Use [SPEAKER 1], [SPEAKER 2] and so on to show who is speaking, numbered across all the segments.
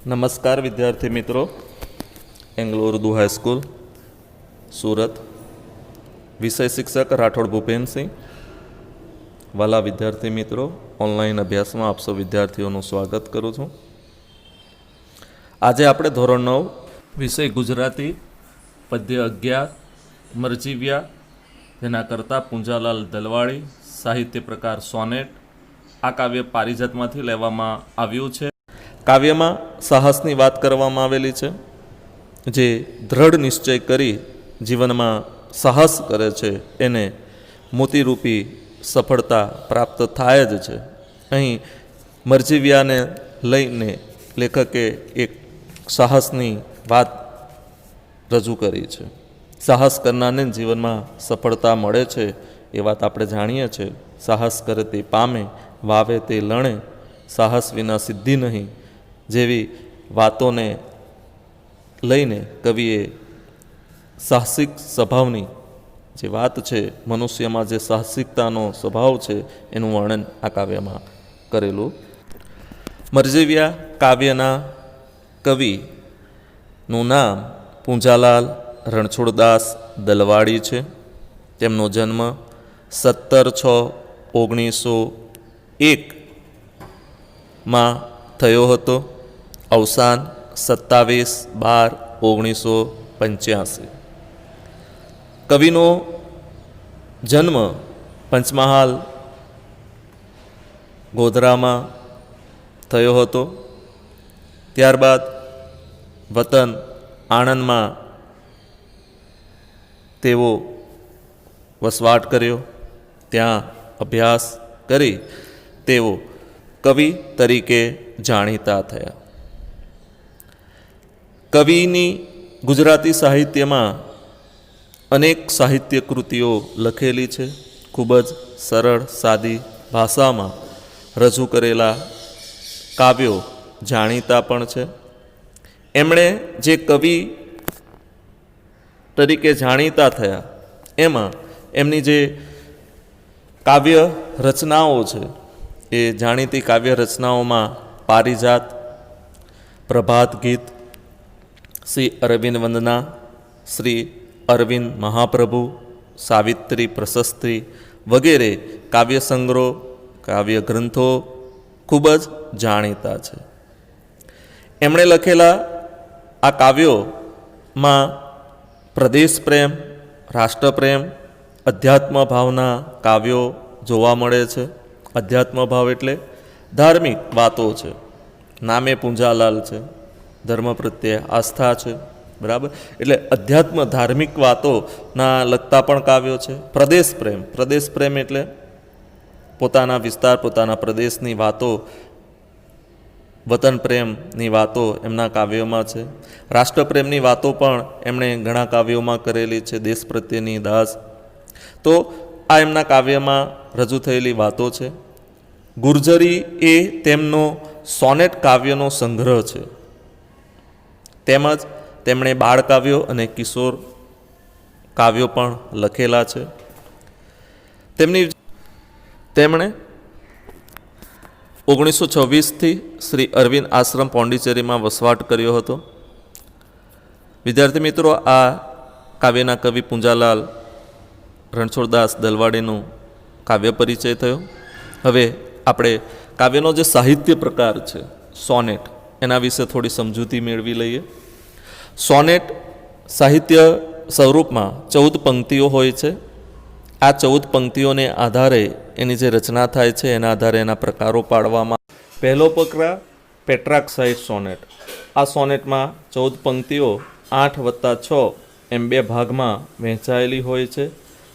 [SPEAKER 1] नमस्कार विद्यार्थी मित्रों, एंग्लो उर्दू हाई स्कूल सूरत, विषय शिक्षक राठौड़ भूपेन सिंह। वाला विद्यार्थी मित्रों, ऑनलाइन अभ्यास में आप सब विद्यार्थीओं स्वागत करूँ छूँ। आज आपणे धोरण 9 विषय गुजराती पद्य 11 मरजीव्या जेना करता पूंजालाल दलवाड़ी, साहित्य प्रकार सोनेट। आ काव्य पारिजातमांथी लेवामां आव्युं छे। काव्यमां साहसनी वात करवामां आवेली छे। जे दृढ़ निश्चय करी जीवनमां साहस करे छे एने मोतीरूपी सफलता प्राप्त थाय ज छे। अहीं मरजीव्याने लईने लेखके एक साहसनी वात रजू करी छे। साहस करनारने जीवनमां सफलता मळे छे ए वात आपणे जाणीए छे। साहस करे ते पामे, वावे ते लणे, साहस विना सिद्धि नहीं जेवी वातोने लईने कविए साहसिक स्वभावनी जे वात छे, मनुष्यमां जे साहसिकतानो स्वभाव छे एनुं वर्णन आ काव्यमां करेલું। मरजीव्या काव्यना कविનું नाम પૂંજાલાલ રણછોડદાસ દલવાડી છે। તેમનો જન્મ 17/6/1901 માં થયો હતો। અવસાન 27/12/1985। કવિનો જન્મ પંચમહાલ ગોધરામાં થયો હતો। ત્યારબાદ વતન આણંદમાં તેઓ વસવાટ કર્યો। ત્યાં અભ્યાસ કરી તેઓ કવિ તરીકે જાણીતા થયા। કવિની ગુજરાતી સાહિત્યમાં અનેક સાહિત્ય કૃતિઓ લખેલી છે। ખૂબ જ સરળ સાદી ભાષામાં રજૂ કરેલા કાવ્યો જાણીતા પણ છે। એમણે જે કવિ તરીકે જાણીતા થયા એમાં એમની જે કાવ્ય રચનાઓ છે એ જાણીતી કાવ્ય રચનાઓમાં પારિજાત, પ્રભાત ગીત, શ્રી અરવિંદ વંદના, શ્રી અરવિંદ મહાપ્રભુ, સાવિત્રી પ્રશસ્તિ વગેરે કાવ્ય સંગ્રહો, કાવ્ય ગ્રંથો ખૂબ જ જાણીતા છે। એમણે લખેલા આ કાવ્યોમાં પ્રદેશ પ્રેમ, રાષ્ટ્રપ્રેમ, અધ્યાત્મ ભાવના કાવ્યો જોવા મળે છે। અધ્યાત્મ ભાવ એટલે ધાર્મિક વાતો છે। નામે પૂંજાલાલ છે, ધર્મ પ્રત્યે આસ્થા છે, બરાબર। એટલે અધ્યાત્મ ધાર્મિક વાતોના લગતા પણ કાવ્યો છે। પ્રદેશ પ્રેમ એટલે પોતાના વિસ્તાર, પોતાના પ્રદેશની વાતો, વતન પ્રેમની વાતો એમના કાવ્યોમાં છે। રાષ્ટ્રપ્રેમની વાતો પણ એમણે ઘણા કાવ્યોમાં કરેલી છે, દેશ પ્રત્યેની દાસ। તો આ એમના કાવ્યમાં રજૂ થયેલી વાતો છે। ગુર્જરી એ તેમનો સોનેટ કાવ્યનો સંગ્રહ છે। તેમજ તેમણે બાળકાવ્યો અને કિશોર કાવ્યો પણ લખેલા છે। તેમણે 1926થી શ્રી અરવિંદ આશ્રમ પોંડિચેરીમાં વસવાટ કર્યો હતો। વિદ્યાર્થી મિત્રો, આ કાવ્યના કવિ પૂંજાલાલ રણછોડદાસ દલવાડીનું કાવ્ય પરિચય થયો। હવે આપણે કાવ્યનો જે સાહિત્ય પ્રકાર છે સોનેટ, એના વિશે થોડી સમજૂતી મેળવી લઈએ। સોનેટ સાહિત્ય સ્વરૂપમાં 14 પંક્તિઓ હોય છે। આ 14 પંક્તિઓને આધારે એની જે રચના થાય છે એના આધારે એના પ્રકારો પાડવામાં। પહેલો પ્રકાર પેટ્રાક્સાઇડ સોનેટ। આ સોનેટમાં 14 પંક્તિઓ 8+6 એમ 2 ભાગમાં વહેંચાયેલી હોય છે।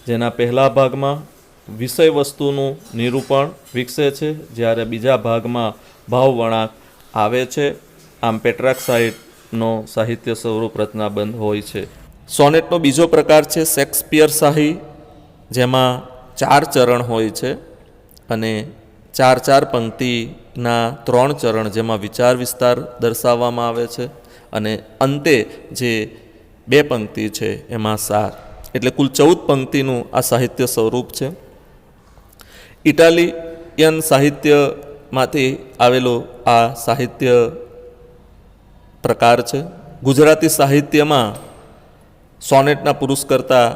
[SPEAKER 1] જેના પહેલા ભાગમાં વિષય વસ્તુનું નિરૂપણ વિકસે છે, જ્યારે બીજા ભાગમાં ભાવ વળાંક આવે છે। આમ પેટ્રાક્સાઇડનો સાહિત્ય સ્વરૂપ રચનાબંધ હોય છે। સોનેટનો બીજો પ્રકાર છે શેક્સપિયર શાહી, જેમાં 4 ચરણ હોય છે અને 4 પંક્તિના 3 ચરણ, જેમાં વિચાર વિસ્તાર દર્શાવવામાં આવે છે, અને અંતે જે 2 પંક્તિ છે એમાં સાર। એટલે કુલ 14 પંક્તિનું આ સાહિત્ય સ્વરૂપ છે। ઇટાલિયન સાહિત્યમાંથી આવેલું આ સાહિત્ય પ્રકાર છે. ગુજરાતી સાહિત્યમાં સોનેટના પુરુષકર્તા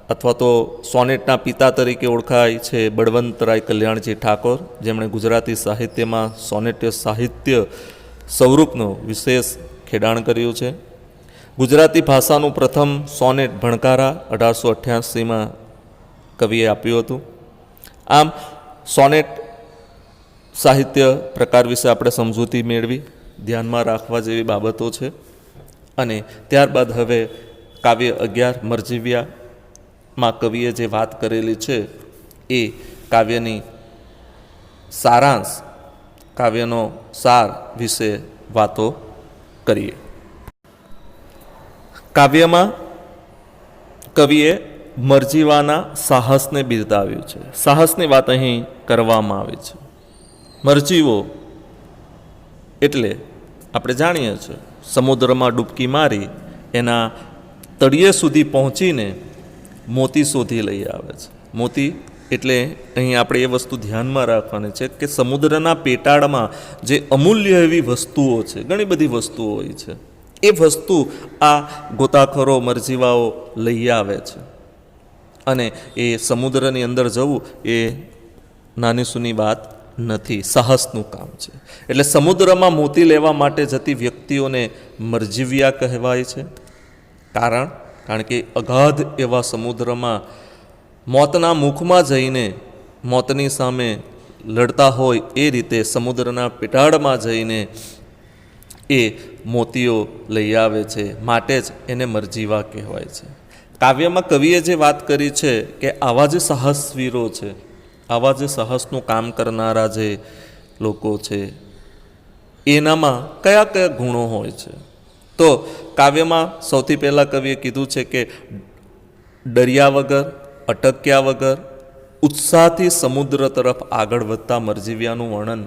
[SPEAKER 1] અથવા તો સોનેટના પિતા તરીકે ઓળખાય છે બળવંતરાય કલ્યાણજી ઠાકોર, જેમણે ગુજરાતી સાહિત્યમાં સોનેટ્ય સાહિત્ય સ્વરૂપનું વિશેષ ખેડાણ કર્યું છે. ગુજરાતી ભાષાનું પ્રથમ સોનેટ ભણકારા 1888માં કવિએ આપ્યું હતું. આમ સોનેટ સાહિત્ય પ્રકાર વિશે આપણે સમજૂતી મેળવી, ધ્યાનમાં રાખવા જેવી બાબતો છે. અને ત્યારબાદ હવે કાવ્ય 11 મરજીવ્યામાં કવિએ જે વાત કરેલી છે એ કાવ્યની સારાંશ, કાવ્યનો સાર વિશે વાતો કરીએ. કાવ્યમાં કવિએ મરજીવાના સાહસને બિરદાવ્યું છે. સાહસની વાત અહીં કરવામાં આવી છે. મરજીવો એટલે આપણે જાણીએ છીએ સમુદ્રમાં ડૂબકી મારી એના તળિયે સુધી પહોંચીને મોતી શોધી લઈ આવે છે. મોતી એટલે અહીં આપણે એ વસ્તુ ધ્યાનમાં રાખવાની છે કે સમુદ્રના પેટાળમાં જે અમૂલ્ય એવી વસ્તુઓ છે, ઘણી બધી વસ્તુઓ હોય છે, એ વસ્તુ આ ગોતાખોરો મરજીવાઓ લઈ આવે છે. અને એ સમુદ્રની અંદર જવું એ નાની સૂની વાત નથી, સાહસનું કામ છે. એટલે સમુદ્રમાં મોતી લેવા માટે જતી વ્યક્તિઓને મરજીવ્યા કહેવાય છે. કારણ કે અગાધ એવા સમુદ્રમાં મોતના મુખમાં જઈને મોતની સામે લડતા હોય એ રીતે સમુદ્રના પેટાળમાં જઈને એ મોતીઓ લઈ આવે છે, માટે જ એને મરજીવા કહેવાય છે. કાવ્યમાં કવિએ જે વાત કરી છે કે આવા જે સાહસવીરો છે, આવા જે સાહસનું કામ કરનારા જે લોકો છે, એનામાં કયા કયા ગુણો હોય છે? તો કાવ્યમાં સૌથી પહેલાં કવિએ કીધું છે કે ડર્યા વગર, અટક્યા વગર ઉત્સાહથી સમુદ્ર તરફ આગળ વધતા મરજીવ્યાનું વર્ણન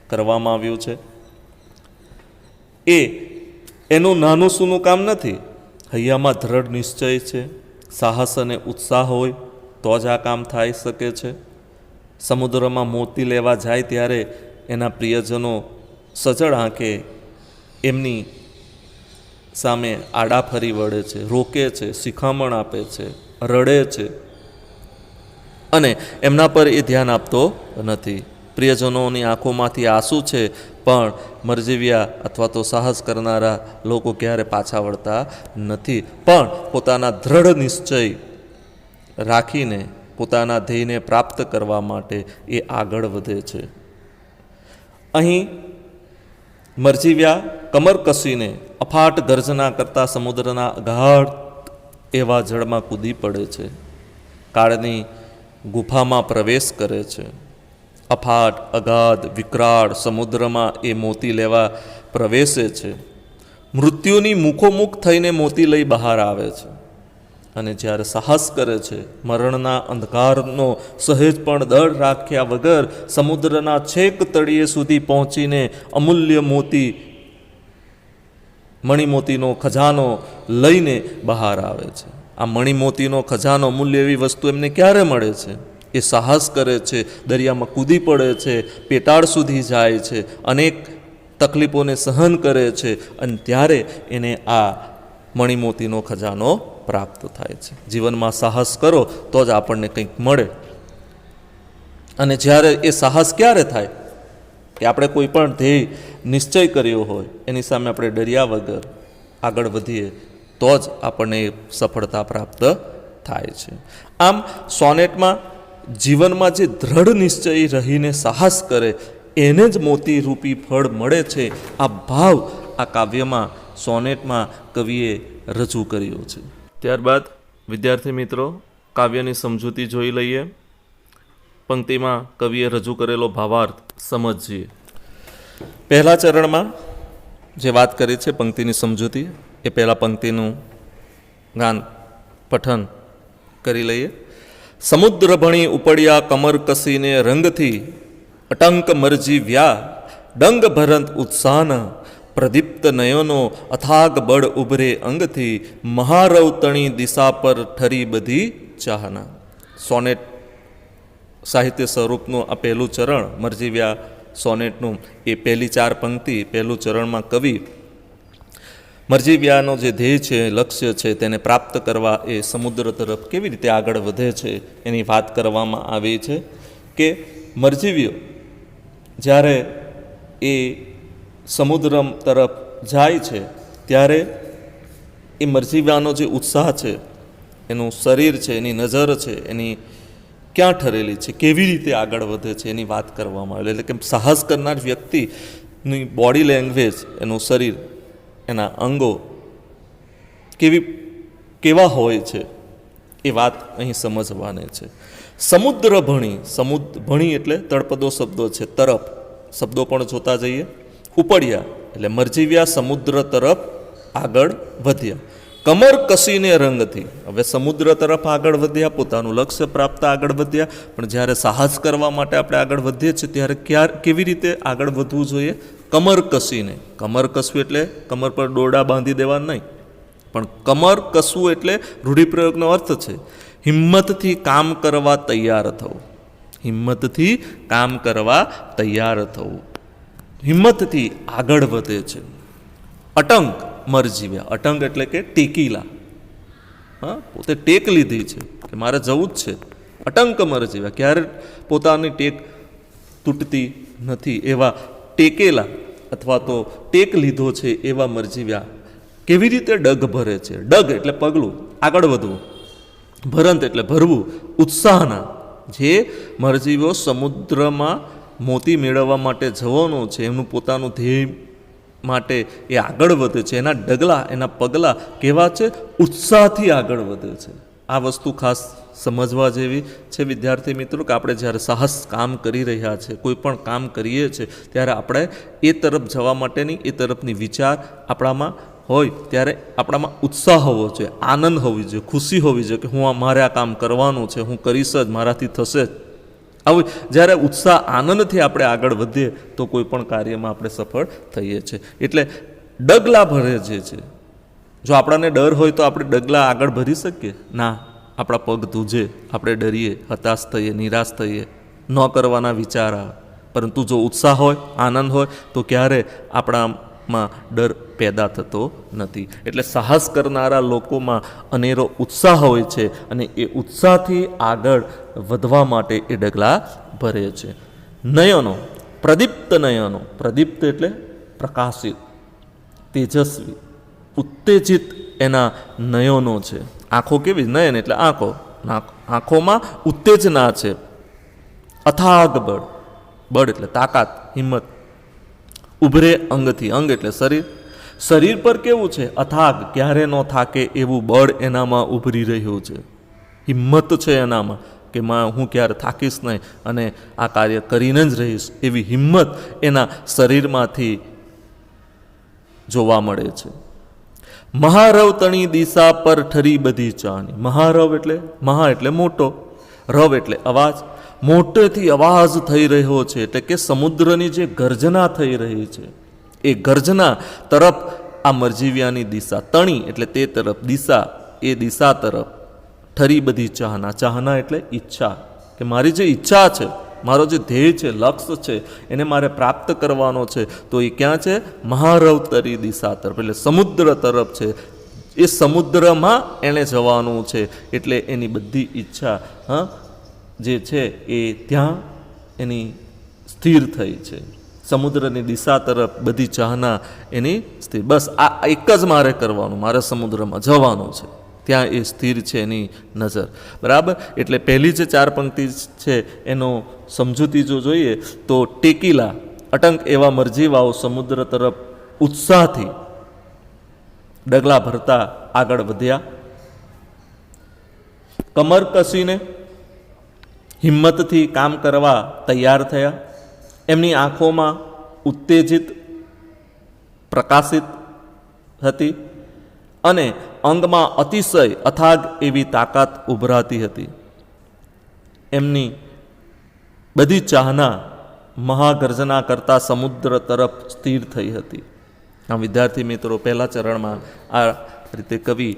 [SPEAKER 1] કરવામાં આવ્યું છે. એનું નાનું સૂનું કામ નથી, હૈયામાં દ્રઢ નિશ્ચય છે, સાહસ અને ઉત્સાહ હોય તો જ આ કામ થઈ શકે છે. સમુદ્રમાં મોતી લેવા જાય ત્યારે એના પ્રિયજનો સજળ આંખે એમની સામે આડાફરી વળે છે, રોકે છે, શિખામણ આપે છે, રડે છે અને એમના પર એ ધ્યાન આપતો નથી. પ્રિયજનોની આંખોમાંથી આંસુ છે, પણ મરજીવ્યા અથવા તો સાહસ કરનારા લોકો ક્યારે પાછા વળતા નથી, પણ પોતાના દ્રઢ નિશ્ચય રાખીને પોતાના ધ્યેયને પ્રાપ્ત કરવા માટે એ આગળ વધે છે. અહીં મરજીવ્યા કમર કસીને અફાટ ગર્જના કરતા સમુદ્રના અગાધ એવા જળમાં કૂદી પડે છે, કાળની ગુફામાં પ્રવેશ કરે છે. અફાટ અગાધ વિકરાળ સમુદ્રમાં એ મોતી લેવા પ્રવેશે છે. મૃત્યુની મુખોમુખ થઈને મોતી લઈ બહાર આવે છે. અને જ્યારે સાહસ કરે છે, મરણના અંધકારનો સહેજ પણ દર રાખ્યા વગર સમુદ્રના છેક તળિયે સુધી પહોંચીને અમૂલ્ય મોતી, મણિમોતીનો ખજાનો લઈને બહાર આવે છે. આ મણિમોતીનો ખજાનો, અમૂલ્ય એવી વસ્તુ એમને ક્યારે મળે છે? એ સાહસ કરે છે, દરિયામાં કૂદી પડે છે, પેટાળ સુધી જાય છે, અનેક તકલીફોને સહન કરે છે, અને ત્યારે એને આ મણિમોતીનો ખજાનો પ્રાપ્ત થાય છે. જીવનમાં સાહસ કરો તો જ આપણને કંઈક મળે. અને જ્યારે એ સાહસ ક્યારે થાય કે આપણે કોઈ પણ ધ્યેય નિશ્ચય કર્યો હોય એની સામે આપણે ડર્યા વગર આગળ વધીએ તો જ આપણને સફળતા પ્રાપ્ત થાય છે. આમ સોનેટમાં જીવનમાં જે દ્રઢ નિશ્ચય રહીને સાહસ કરે એને જ મોતી રૂપી ફળ મળે છે. આ ભાવ આ કાવ્યમાં, સોનેટમાં કવિએ રજૂ કર્યો છે. ત્યારબાદ વિદ્યાર્થી મિત્રો કાવ્યની સમજૂતી જોઈ લઈએ. પંક્તિમાં કવિએ રજૂ કરેલો ભાવાર્થ સમજીએ. પહેલા ચરણમાં જે વાત કરી છે પંક્તિની સમજૂતી, એ પહેલા પંક્તિનું ગાન પઠન કરી લઈએ. સમુદ્ર ભણી ઉપડ્યા કમર કસીને રંગથી, અટંક મરજી વ્યા ડંગ ભરંત ઉત્સાહન, પ્રદીપ્ત નયનો અથાગ બળ ઉભરે અંગથી, મહારવતણી દિશા પર ઠરી બધી ચાહના. સોનેટ સાહિત્ય સ્વરૂપનું આ પહેલું ચરણ મરજીવ્યા સોનેટનું, એ પહેલી 4 પંક્તિ પહેલું ચરણમાં કવિ મરજીવ્યાનો જે ધ્યેય છે, લક્ષ્ય છે, તેને પ્રાપ્ત કરવા એ સમુદ્ર તરફ કેવી રીતે આગળ વધે છે એની વાત કરવામાં આવી છે કે મરજીવ્યો જ્યારે એ સમુદ્ર તરફ જાય છે ત્યારે એ મરજીવ્યાનો જે ઉત્સાહ છે, એનું શરીર છે, એની નજર છે, એની ક્યાં ઠરેલી છે, કેવી રીતે આગળ વધે છે એની વાત કરવામાં આવેલી. એટલે કે સાહસ કરનાર વ્યક્તિની બોડી લેંગ્વેજ, એનું શરીર, એના અંગો કેવા હોય છે એ વાત અહીં સમજવાની છે. સમુદ્ર ભણી એટલે તળપદો શબ્દો છે, તરફ શબ્દો પણ જોતા જઈએ. ઉપડ્યા એટલે મરજીવ્યા સમુદ્ર તરફ આગળ વધ્યા. કમર કસીને રંગથી, હવે સમુદ્ર તરફ આગળ વધ્યા, પોતાનું લક્ષ્ય પ્રાપ્ત આગળ વધ્યા. પણ જ્યારે સાહસ કરવા માટે આપણે આગળ વધીએ છીએ ત્યારે કેવી રીતે આગળ વધવું જોઈએ? કમર કસીને. કમર કસવું એટલે કમર પર દોરડા બાંધી દેવા નહીં, પણ કમર કસવું એટલે રૂઢિપ્રયોગનો અર્થ છે હિંમતથી કામ કરવા તૈયાર થવું. હિંમતથી કામ કરવા તૈયાર થવું, હિંમતથી આગળ વધે છે. અટંક મરજીવ્યા, અટંક એટલે કે ટેકીલા, પોતે ટેક લીધી છે કે મારે જવું જ છે. અટંક મરજીવ્યા, ક્યારે પોતાની ટેક તૂટતી નથી એવા ટેકેલા અથવા તો ટેક લીધો છે એવા મરજીવ્યા કેવી રીતે ડગ ભરે છે. ડગ એટલે પગલું, આગળ વધવું. ભરંત એટલે ભરવું. ઉત્સાહના, જે મરજીવ્યો સમુદ્રમાં મોતી મેળવવા માટે જવાનો છે, એમનું પોતાનું ધ્યેય માટે એ આગળ વધે છે, એના ડગલા, એના પગલાં કેવા છે? ઉત્સાહથી આગળ વધે છે. આ વસ્તુ ખાસ સમજવા જેવી છે વિદ્યાર્થી મિત્રો, કે આપણે જ્યારે સાહસ કામ કરી રહ્યા છે, કોઈ પણ કામ કરીએ છીએ ત્યારે આપણે એ તરફ જવા માટેની, એ તરફની વિચાર આપણામાં હોય ત્યારે આપણામાં ઉત્સાહ હોવો જોઈએ, આનંદ હોવી જોઈએ, ખુશી હોવી જોઈએ કે મારે આ કામ કરવાનું છે, હું કરીશ જ, મારાથી થશે જ. હવે જ્યારે ઉત્સાહ આનંદથી આપણે આગળ વધીએ તો કોઈ પણ કાર્યમાં આપણે સફળ થઈએ છીએ. એટલે ડગલા ભરે જે છે, જો આપણને ડર હોય તો આપણે ડગલા આગળ ભરી શકીએ? ના, આપણા પગ ધ્રુજે, આપણે ડરીએ, હતાશ થઈએ, નિરાશ થઈએ, ન કરવાના વિચાર આવે. પરંતુ જો ઉત્સાહ હોય, આનંદ હોય તો ક્યારે આપણામાં ડર પેદા થતો નથી. એટલે સાહસ કરનારા લોકોમાં અનેરો ઉત્સાહ હોય છે અને એ ઉત્સાહથી આગળ વધવા માટે એ ડગલા ભરે છે. નયનો, પ્રદીપ્ત નયનો. પ્રદીપ્ત એટલે પ્રકાશિત, તેજસ્વી, ઉત્તેજિત એના નયનો છે. આંખો કેવી? નયન એટલે આંખો, આંખોમાં ઉત્તેજના છે. અથાગ બળ, બળ એટલે તાકાત, હિંમત. ઉભરે અંગથી, અંગ એટલે શરીર. શરીર પર કેવું છે? અથાગ, ક્યારે ન થાકે એવું બળ એનામાં ઉભરી રહ્યું છે. હિંમત છે એનામાં કે હું ક્યારે થાકીશ નહીં અને આ કાર્ય કરીને જ રહીશ, એવી હિંમત એના શરીરમાંથી જોવા મળે છે. મહારવ તણી દિશા પર ઠરી બધી ચાની. મહારવ એટલે, મહા એટલે મોટો, રવ એટલે અવાજ. મોટેથી અવાજ થઈ રહ્યો છે એટલે કે સમુદ્રની જે ગર્જના થઈ રહી છે એ ગર્જના તરફ આ મરજીવ્યાની દિશા, તણી એટલે તે તરફ, દિશા એ દિશા તરફ. ઠરી બધી ચાહના, ચાહના એટલે ઈચ્છા, કે મારી જે ઈચ્છા છે, મારો જે ધ્યેય છે, લક્ષ્ય છે, એને મારે પ્રાપ્ત કરવાનો છે, તો એ ક્યાં છે? મહારવ તરી દિશા તરફ, એટલે સમુદ્ર તરફ છે. એ સમુદ્રમાં એણે જવાનું છે એટલે એની બધી ઈચ્છા જે છે એ ત્યાં એની સ્થિર થઈ છે. સમુદ્રની દિશા તરફ બધી ચાહના એની સ્થિર. બસ આ એક જ મારે કરવાનું, મારે સમુદ્રમાં જવાનું છે, ત્યાં એ સ્થિર છે એની નજર. બરાબર? એટલે પહેલી જે 4 પંક્તિ છે એનો સમજૂતી જો જોઈએ તો ટેકીલા, અટંક એવા મરજીવાઓ સમુદ્ર તરફ ઉત્સાહથી ડગલા ભરતા આગળ વધ્યા. કમર કસીને હિંમતથી કામ કરવા તૈયાર થયા. એમની આંખોમાં ઉત્તેજિત, પ્રકાશિત હતી અને અંગમાં અતિશય અથાગ એવી તાકાત ઉભરાતી હતી. એમની બધી ચાહના મહાગર્જના કરતા સમુદ્ર તરફ સ્થિર થઈ હતી. આ વિદ્યાર્થી મિત્રો, પહેલા ચરણમાં આ રીતે કવિ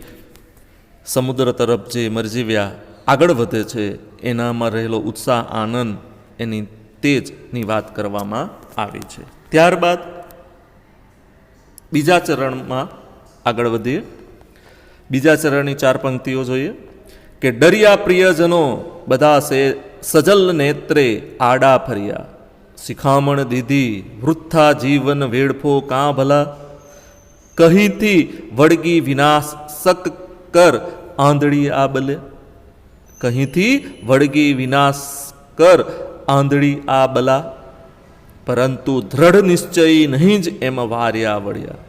[SPEAKER 1] સમુદ્ર તરફ જે મરજીવ્યા આગળ વધે છે એનામાં રહેલો ઉત્સાહ, આનંદ, એની તેજની વાત કરવામાં આવી છે. ત્યારબાદ બીજા ચરણમાં આગળ વધીએ. બીજા ચરણની 4 પંક્તિઓ જોઈએ કે ડરિયા પ્રિયજનો બધા સજલ નેત્રે આડા ફર્યા, શિખામણ દીધી વૃથા જીવન વેડફો કાં ભલા, કહીથી વળગી વિનાશ સક કર આંધળી આ બલે. કહીથી વળગી વિનાશ કર આંધળી આ બલા, પરંતુ દ્રઢ નિશ્ચય નહીં જ એમ વાર્યા વળ્યા.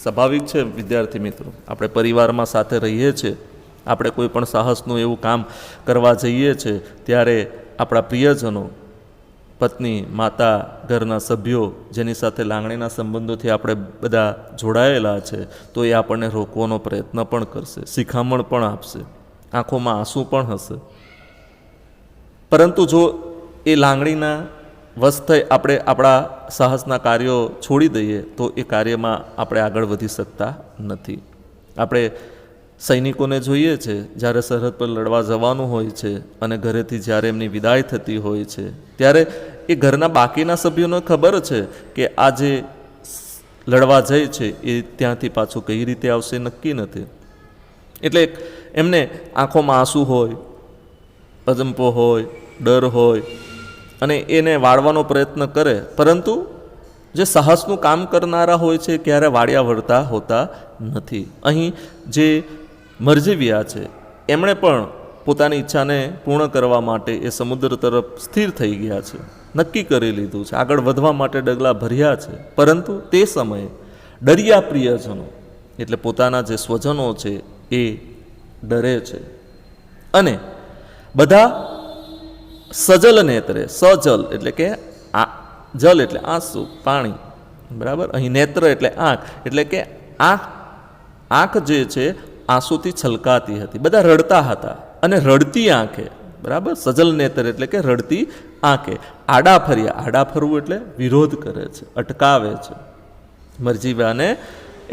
[SPEAKER 1] સ્વાભાવિક છે વિદ્યાર્થી મિત્રો, આપણે પરિવારમાં સાથે રહીએ છીએ, આપણે કોઈ પણ સાહસનું એવું કામ કરવા જઈએ છીએ ત્યારે આપણા પ્રિયજનો, પત્ની, માતા, ઘરના સભ્યો જેની સાથે લાગણીના સંબંધોથી આપણે બધા જોડાયેલા છે તો એ આપણને રોકવાનો પ્રયત્ન પણ કરશે, શિખામણ પણ આપશે, આંખોમાં આંસુ પણ હશે. પરંતુ જો એ લાગણીના વશ થઈ આપણે આપણા સાહસના કાર્યો છોડી દઈએ તો એ કાર્યમાં આપણે આગળ વધી શકતા નથી. આપણે સૈનિકોને જોઈએ છે જ્યારે સરહદ પર લડવા જવાનું હોય છે અને ઘરેથી જ્યારે એમની વિદાય થતી હોય છે ત્યારે એ ઘરના બાકીના સભ્યોને ખબર છે કે આ જે લડવા જાય છે એ ત્યાંથી પાછું કઈ રીતે આવશે નક્કી નથી. એટલે એમને આંખોમાં આંસુ હોય, અજંપો હોય, ડર હોય અને એને વાળવાનો પ્રયત્ન કરે, પરંતુ જે સાહસનું કામ કરનારા હોય છે ક્યારે વાળ્યા વળતા હોતા નથી. અહીં જે મરજીવિયા છે એમણે પણ પોતાની ઈચ્છાને પૂર્ણ કરવા માટે એ સમુદ્ર તરફ સ્થિર થઈ ગયા છે, નક્કી કરી લીધું છે, આગળ વધવા માટે ડગલા ભર્યા છે. પરંતુ તે સમયે ડરિયા પ્રિયજનો એટલે પોતાના જે સ્વજનો છે એ ડરે છે અને બધા સજલ નેત્રે, સજલ એટલે કે જલ એટલે આંસુ, પાણી, બરાબર. અહીં નેત્ર એટલે આંખ, એટલે કે આંખ જે છે આંસુથી છલકાતી હતી, બધા રડતા હતા અને રડતી આંખે, બરાબર. સજલ નેત્ર એટલે કે રડતી આંખે આડા ફર્યા. આડા ફરવું એટલે વિરોધ કરે છે, અટકાવે છે. મરજીવાને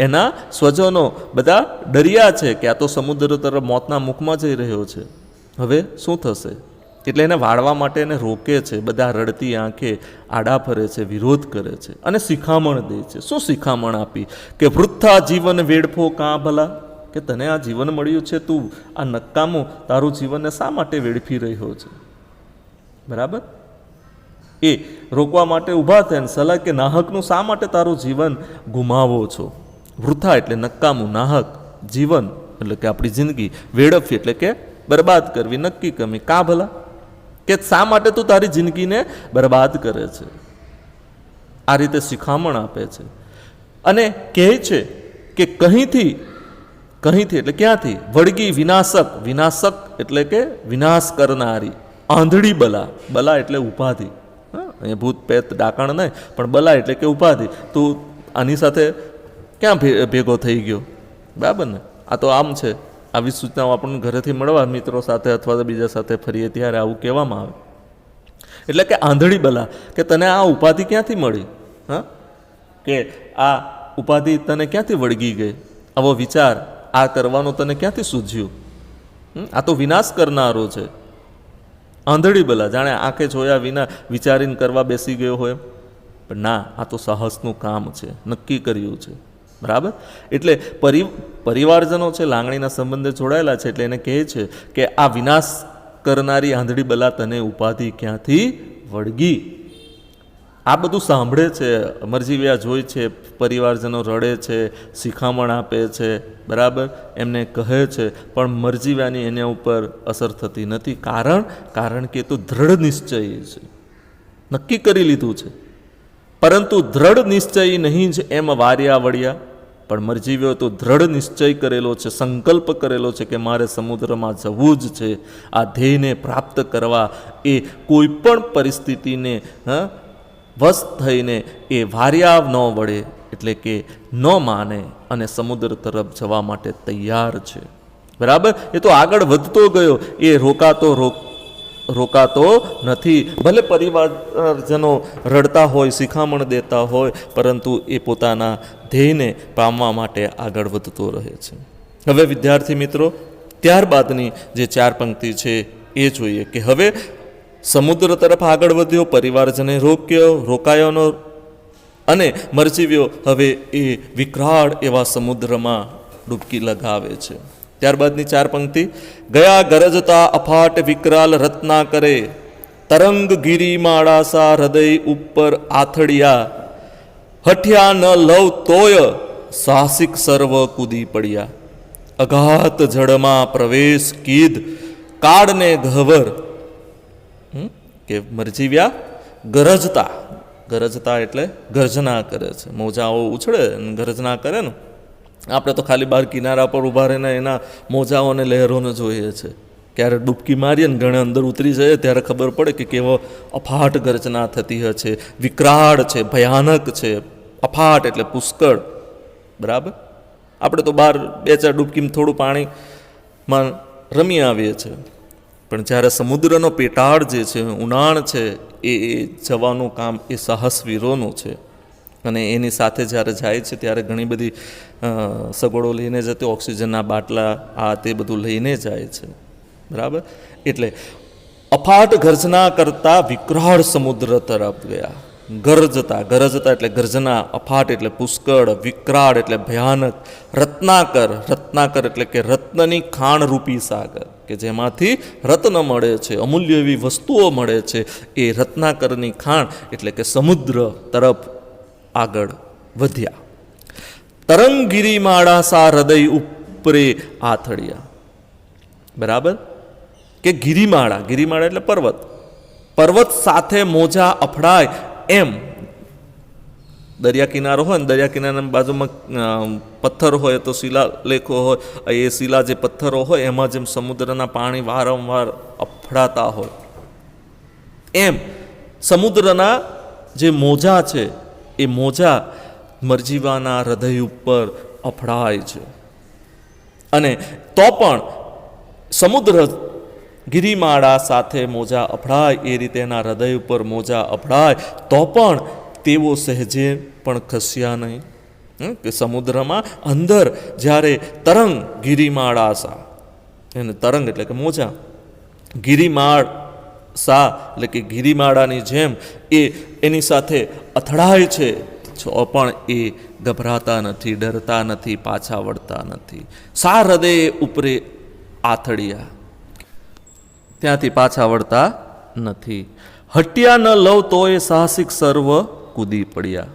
[SPEAKER 1] એના સ્વજનો બધા ડર્યા છે કે આ તો સમુદ્ર તરફ મોતના મુખમાં જઈ રહ્યો છે, હવે શું થશે? એટલે એને વાળવા માટે એને રોકે છે, બધા રડતી આંખે આડા ફરે છે, વિરોધ કરે છે અને શિખામણ દે છે. શું શિખામણ આપી? કે વૃથા જીવન વેડફો કાં ભલા, કે તને આ જીવન મળ્યું છે, તું આ નકામું તારું જીવનને શા માટે વેડફી રહ્યો છે? બરાબર. એ રોકવા માટે ઊભા થઈને સલાહ કે નાહકનું શા માટે તારું જીવન ગુમાવો છો? વૃથા એટલે નકામું, નાહક જીવન એટલે કે આપણી જિંદગી, વેડફી એટલે કે બરબાદ કરવી, નક્કી કરવી. કાં ભલા, કે શા માટે તું તારી જિંદગીને બરબાદ કરે છે? આ રીતે શિખામણ આપે છે અને કહે છે કે કહીથી એટલે ક્યાંથી? વળગી વિનાશક, વિનાશક એટલે કે વિનાશ કરનારી, આંધળી બલા, બલા એટલે ઉપાધિ, અહીંયા ભૂત પેત ડાકણ નહીં પણ બલા એટલે કે ઉપાધિ. તું આની સાથે ક્યાં ભેગો થઈ ગયો? બરાબર ને. આ તો આમ છે. આવી સૂચનાઓ આપણને ઘરેથી મળવા મિત્રો સાથે અથવા તો બીજા સાથે ફરીએ ત્યારે આવું કહેવામાં આવે. એટલે કે આંધળી બલા, કે તને આ ઉપાધિ ક્યાંથી મળી? હા, કે આ ઉપાધિ તને ક્યાંથી વળગી ગઈ? આવો વિચાર આ કરવાનું તને ક્યાંથી સૂઝ્યું? આ તો વિનાશ કરનારો છે. આંધળી બલા, જાણે આંખે જોયા વિના વિચારીને કરવા બેસી ગયો હોય. પણ ના, આ તો સાહસનું કામ છે, નક્કી કર્યું છે. બરાબર. એટલે પરિવારજનો છે, લાગણીના સંબંધે જોડાયેલા છે, એટલે એને કહે છે કે આ વિનાશ કરનારી આંધળી બલા તને ઉપાધિ ક્યાંથી વળગી? આ બધું સાંભળે છે, મરજીવ્યા જોઈ છે, પરિવારજનો રડે છે, શિખામણ આપે છે, બરાબર, એમને કહે છે, પણ મરજીવ્યાની એના ઉપર અસર થતી નથી. કારણ કે તો દ્રઢ નિશ્ચય છે, નક્કી કરી લીધું છે. પરંતુ દ્રઢ નિશ્ચય નહીં જ એમ વાર્યા વળ્યા. પણ મરજીવ્યો તો દ્રઢ નિશ્ચય કરેલો છે, સંકલ્પ કરેલો છે કે મારે સમુદ્રમાં જવું જ છે. આ ધ્યેયને પ્રાપ્ત કરવા એ કોઈ પણ પરિસ્થિતિને વશ થઈને એ વાર્યા ન વળે, એટલે કે ન માને અને સમુદ્ર તરફ જવા માટે તૈયાર છે. બરાબર. એ તો આગળ વધતો ગયો, એ રોકાતો નથી. ભલે પરિવારજનો રડતા હોય, શિખામણ દેતા હોય, પરંતુ એ પોતાના ધ્યેયને પામવા માટે આગળ વધતો રહે છે. હવે વિદ્યાર્થી મિત્રો, ત્યારબાદની જે 4 પંક્તિ છે એ જોઈએ કે હવે સમુદ્ર તરફ આગળ વધ્યો, પરિવારજને રોકાયો અને મરજીવ્યો હવે એ વિકરાળ એવા સમુદ્રમાં ડૂબકી લગાવે છે. ત્યારબાદની 4 પંક્તિ, ગયા ગરજતા અફાટ વિકરાલ રત્ના કરે, તરંગ ગીરી માળાસા હૃદય ઉપર આથડિયા, હઠ્યા ન લવ તોય સાહસિક સર્વ કૂદી પડ્યા, અઘાત જળમાં પ્રવેશ કીધ કાળને ગહવર. કે મરજીવ્યા ગરજતા, ગરજતા એટલે ગર્જના કરે છે, મોજાઓ ઉછળે અને ગર્જના કરે ને. આપણે તો ખાલી બહાર કિનારા પર ઊભા રહીને એના મોજાઓ અને લહેરોને જોઈએ છે. ક્યારે ડૂબકી મારીએ ને ઘણે અંદર ઉતરી જાય ત્યારે ખબર પડે કે કેવો અફાટ ગર્જના થતી હશે, વિકરાળ છે, ભયાનક છે. અફાટ એટલે પુષ્કળ, બરાબર. આપણે તો બહાર 2-4 ડૂબકીમાં થોડું પાણીમાં રમી આવીએ છીએ, પણ જ્યારે સમુદ્રનો પેટાળ જે છે, ઉનાણ છે, એ જવાનું કામ એ સાહસવીરોનું છે. અને એની સાથે જ્યારે જાય છે ત્યારે ઘણી બધી સગવડો લઈને જતી, ઓક્સિજનના બાટલા આ તે બધું લઈને જાય છે, બરાબર. એટલે અફાટ ગર્જના કરતા વિકરાળ સમુદ્ર તરફ ગયા. ગરજતા, ગરજતા એટલે ગર્જના, અફાટ એટલે પુષ્કળ, વિકરાળ એટલે ભયાનક, રત્નાકર, રત્નાકર એટલે કે રત્નની ખાણરૂપી સાગર, કે જેમાંથી રત્ન મળે છે, અમૂલ્ય એવી વસ્તુઓ મળે છે, એ રત્નાકરની ખાણ એટલે કે સમુદ્ર તરફ આગળ વધ્યા. તરંગગીરી માળાસા હૃદય ઉપરે આથડિયા, બરાબર. કે ગિરિમાળા, ગિરિમાળા એટલે પર્વત, પર્વત સાથે મોજા અફડાય એમ. દરિયા કિનારો હોય ને, દરિયા કિનારાની બાજુમાં પથ્થર હોય તો શિલાલેખો હોય, એ શિલા જે પથ્થરો હોય એમાં જેમ સમુદ્રના પાણી વારંવાર અફડાતા હોય એમ સમુદ્રના જે મોજા છે એ મોજા મરજીવાના હૃદય ઉપર અફડાય છે. અને તો પણ સમુદ્ર ગિરિમાળા સાથે મોજા અફડાય એ રીતે એના હૃદય ઉપર મોજા અફડાય તો પણ તેઓ સહેજે પણ ખસ્યા નહીં. કે સમુદ્રમાં અંદર જ્યારે તરંગ ગિરિમાળાસા, એને તરંગ એટલે કે મોજા, ગિરિમાળ સા એટલે કે ગિરિમાળાની જેમ એ એની સાથે અથડાય છે, પણ એ ગભરાતા નથી, ડરતા નથી, પાછા વળતા નથી. સા હૃદય ઉપરે આથડિયા, ત્યાંથી પાછા વળતા નથી. હટ્યા ન લવ તોય સાહસિક સર્વ કૂદી પડ્યા.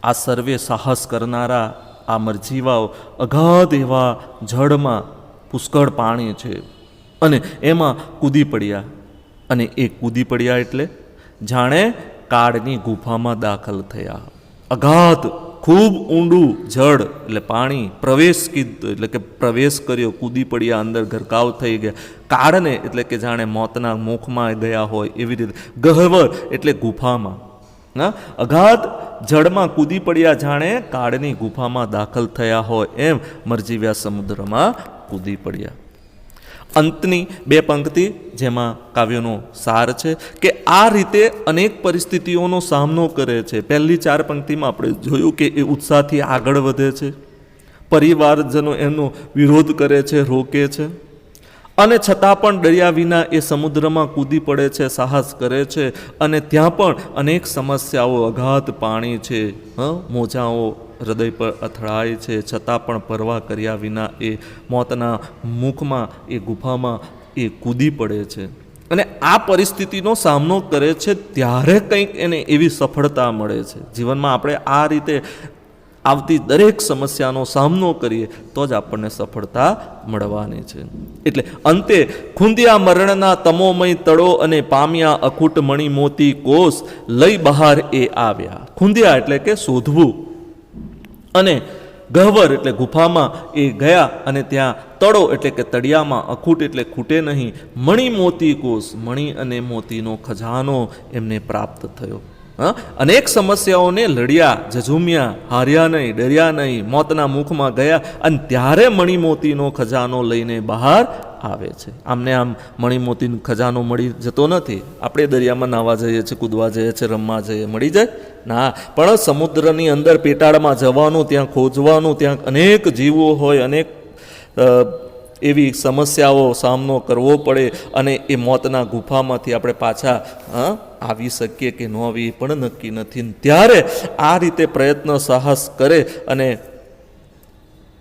[SPEAKER 1] આ સર્વે સાહસ કરનારા આ મરજીવાઓ અગાધ એવા જળમાં, પુષ્કળ પાણી છે, અને એમાં કૂદી પડ્યા. અને એ કૂદી પડ્યા એટલે જાણે કાળની ગુફામાં દાખલ થયા. અગાધ, ખૂબ ઊંડું જળ એટલે પાણી, પ્રવેશ કીધું એટલે કે પ્રવેશ કર્યો, કૂદી પડ્યા, અંદર ગરકાવ થઈ ગયા. કાળને એટલે કે જાણે મોતના મુખમાં ગયા હોય એવી રીતે. ગહ્વર એટલે ગુફામાં, ના અગાધ જળમાં કૂદી પડ્યા, જાણે કાળની ગુફામાં દાખલ થયા હોય એમ મરજીવ્યા સમુદ્રમાં કૂદી પડ્યા. અંતની 2 પંક્તિ જેમાં કાવ્યનો સાર છે કે આ રીતે અનેક પરિસ્થિતિઓનો સામનો કરે છે. પહેલી 4 પંક્તિમાં આપણે જોયું કે એ ઉત્સાહથી આગળ વધે છે, પરિવારજનો એનો વિરોધ કરે છે, રોકે છે, અને છતાં પણ ડર્યા વિના એ સમુદ્રમાં કૂદી પડે છે, સાહસ કરે છે. અને ત્યાં પણ અનેક સમસ્યાઓ, અગાધ પાણી છે, મોજાઓ હૃદય પર અથડાય છે, છતાં પણ પરવા કર્યા વિના એ મોતના મુખમાં, એ ગુફામાં એ કૂદી પડે છે. અને આ પરિસ્થિતિનો સામનો કરે છે ત્યારે કંઈક એને એવી સફળતા મળે છે. જીવનમાં આપણે આ રીતે આવતી દરેક સમસ્યાનો સામનો કરીએ તો જ આપણને સફળતા મળવાની છે. એટલે અંતે ખૂંદ્યા મરણના તમોમય તળો અને પામ્યા અખૂટ મણિ મોતી કોષ, લઈ બહાર એ આવ્યા. ખૂંદ્યા એટલે કે શોધવું, અને ગહ્વર એટલે ગુફામાં એ ગયા, અને ત્યાં તળો એટલે કે તળિયામાં, અખૂટ એટલે ખૂટે નહીં, મણિ મોતી કોષ, મણિ અને મોતીનો ખજાનો એમને પ્રાપ્ત થયો. અનેક સમસ્યાઓને લડ્યા, ઝઝૂમ્યા, હાર્યા નહીં, ડર્યા નહીં, મોતના મુખમાં ગયા, અને ત્યારે મણિમોતીનો ખજાનો લઈને બહાર આવે છે. આમને આમ મણિમોતીનો ખજાનો મળી જતો નથી. આપણે દરિયામાં નાહવા જઈએ છીએ, કૂદવા જઈએ છીએ, રમવા જઈએ, મળી જાય ના, પણ સમુદ્રની અંદર પેટાળમાં જવાનું, ત્યાં ખોજવાનું, ત્યાં અનેક જીવો હોય, અનેક એવી સમસ્યાઓ સામનો કરવો પડે અને એ મોતના ગુફામાંથી આપણે પાછા આવી શકીએ કે ન આવી એ પણ નક્કી નથી. ત્યારે આ રીતે પ્રયત્ન સાહસ કરે અને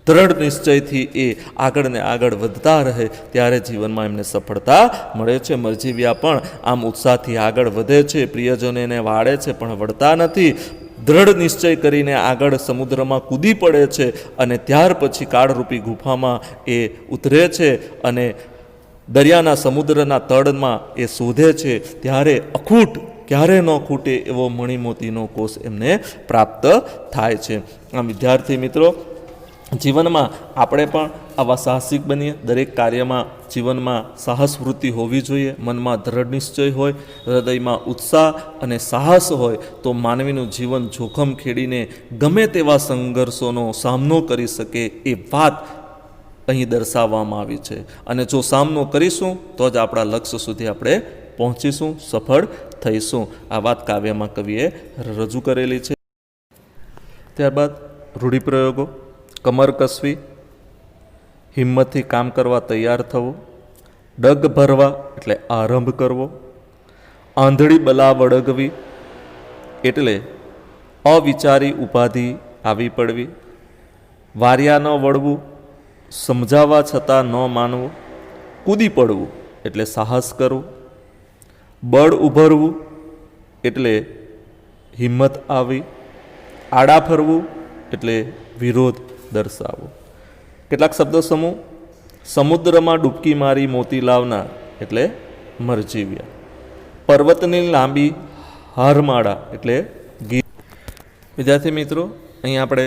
[SPEAKER 1] દ્રઢ નિશ્ચયથી એ આગળ ને આગળ વધતા રહે ત્યારે જીવનમાં એમને સફળતા મળે છે. મરજીવ્યા પણ આમ ઉત્સાહથી આગળ વધે છે, પ્રિયજનોને વાળે છે પણ વળતા નથી. દ્રઢ નિશ્ચય કરીને આગળ સમુદ્રમાં કૂદી પડે છે અને ત્યાર પછી કાળરૂપી ગુફામાં એ ઉતરે છે અને દરિયાના સમુદ્રના તળમાં એ શોધે છે. ત્યારે અખૂટ ક્યારે ન ખૂટે એવો મણિમોતીનો કોષ એમને પ્રાપ્ત થાય છે. આમ વિદ્યાર્થી મિત્રો, જીવનમાં આપણે પણ આવા સાહસિક બનીએ. દરેક કાર્યમાં જીવનમાં સાહસ વૃત્તિ હોવી જોઈએ. મનમાં દ્રઢ નિશ્ચય હોય, હૃદયમાં ઉત્સાહ અને સાહસ હોય તો માનવીનું જીવન જોખમ ખેડીને ગમે તેવા સંઘર્ષોનો સામનો કરી શકે એ વાત અહીં દર્શાવવામાં આવી છે. અને જો સામનો કરીશું તો જ આપણા લક્ષ્ય સુધી આપણે પહોંચીશું, સફળ થઈશું. આ વાત કાવ્યમાં કવિએ રજૂ કરેલી છે. ત્યારબાદ રૂઢિપ્રયોગો. કમર કસવી, હિંમતથી કામ કરવા તૈયાર થવું. ડગ ભરવા એટલે આરંભ કરવો. આંધળી બલા વળગવી એટલે અવિચારી ઉપાધિ આવી પડવી. વાર્યા ન વળવું, સમજાવવા છતાં ન માનવું. કૂદી પડવું એટલે સાહસ કરવું. બળ ઉભરવું એટલે હિંમત આવી. આડા ફરવું એટલે વિરોધ દર્શાવવો. કેટલાક શબ્દો સમૂહ. સમુદ્રમાં ડૂબકી મારી મોતી લાવનાર એટલે મરજીવ્યા. પર્વતની લાંબી હારમાળા એટલે ગીત. વિદ્યાર્થી મિત્રો, અહીં આપણે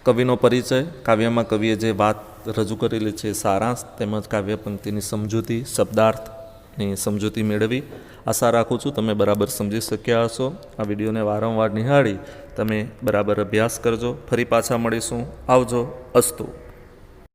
[SPEAKER 1] કવિનો પરિચય, કાવ્યમાં કવિએ જે વાત રજૂ કરેલી છે સારાંશ તેમજ કાવ્ય પંક્તિની સમજૂતી, શબ્દાર્થની સમજૂતી મેળવી. આશા રાખું છું તમે બરાબર સમજી શક્યા હશો. આ વિડીયોને વારંવાર નિહાળી તમે બરાબર અભ્યાસ કરજો. ફરી પાછા મળીશું. આવજો. અસ્તુ.